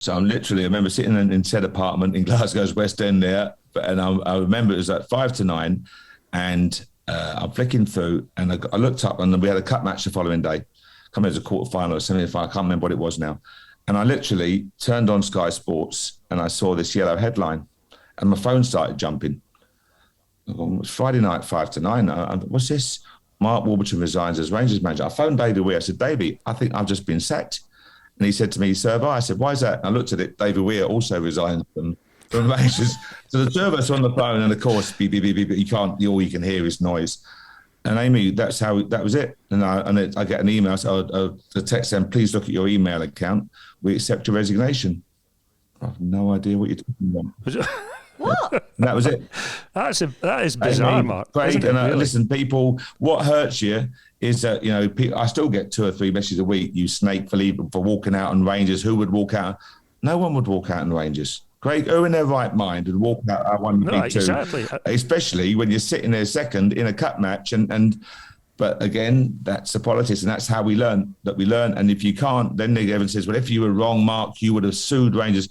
So I remember sitting in said apartment in Glasgow's West End there, and I remember it was like 5 to 9, and I'm flicking through, and I looked up, and we had a cup match the following day. Come as a quarter final or semi-final, I can't remember what it was now. And I literally turned on Sky Sports, and I saw this yellow headline, and my phone started jumping. It's Friday night, 5 to 9. What's this? Mark Warburton resigns as Rangers manager. I phoned Davie Weir. I said, Davie, I think I've just been sacked. And he said to me, so have I. I said, why is that? And I looked at it. Davie Weir also resigned from Rangers. So the two of us on the phone, and of course, beep, beep, beep, beep, you can't, all you can hear is noise. And Amy, that was it. And I get an email, the text saying, please look at your email account. We accept your resignation. I have no idea what you're talking about. What? And that was it. That is bizarre, Mark. Craig, and really? Listen, people, what hurts you is that, I still get 2 or 3 messages a week, you snake for walking out on Rangers. Who would walk out? No one would walk out on Rangers. Craig, who in their right mind would walk out at 1v2? Exactly. Especially when you're sitting there second in a cup match. But again, that's the politics, and that's how we learn. And if you can't, then everyone says, well, if you were wrong, Mark, you would have sued Rangers.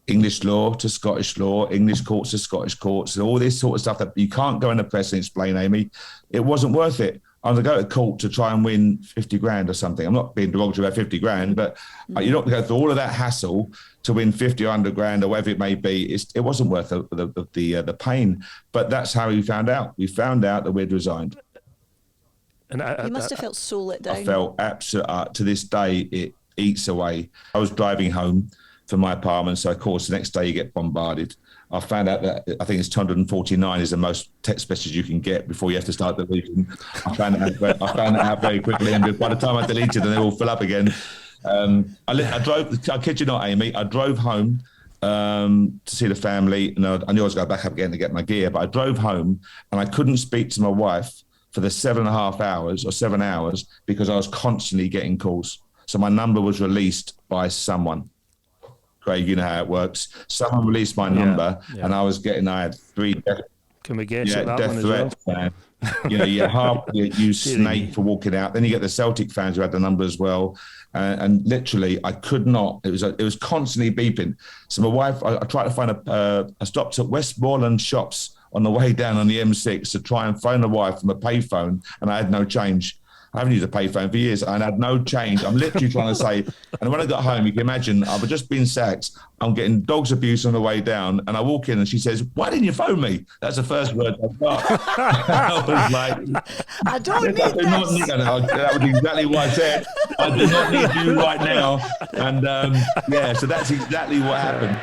English law to Scottish law, English courts to Scottish courts, and all this sort of stuff that you can't go in the press and explain, Amy. It wasn't worth it. I'm going to go to court to try and win 50 grand or something. I'm not being derogatory about 50 grand, but you're not going to go through all of that hassle to win 50 or 100 grand or whatever it may be. It wasn't worth the pain. But that's how we found out. We found out that we'd resigned. And you must have felt so let down. I felt absolutely, to this day, it eats away. I was driving home from my apartment, so of course the next day you get bombarded. I found out that I think it's 249 is the most text message you can get before you have to start deleting. I found it out very quickly, and by the time I deleted them, they all fill up again. I drove. I kid you not, Amy. I drove home to see the family, and I knew I was going back up again to get my gear. But I drove home, and I couldn't speak to my wife for the 7.5 hours or 7 hours because I was constantly getting calls. So my number was released by someone. Craig, you know how it works. Someone released my number, and I had 3 death. Can we guess at that one threats, as well? you snake for walking out. Then you get the Celtic fans who had the number as well, and literally I could not. It was constantly beeping. So my wife, I tried to find I stopped at Westmoreland shops on the way down on the M6 to try and phone the wife from a payphone, and I had no change. I haven't used a payphone for years. I had no change. I'm literally trying to say, and when I got home, you can imagine, I've just been sacked. I'm getting dog's abuse on the way down, and I walk in and she says, why didn't you phone me? That's the first word I got. I was like, I don't need this. That was exactly what I said. I do not need you right now. And so that's exactly what happened.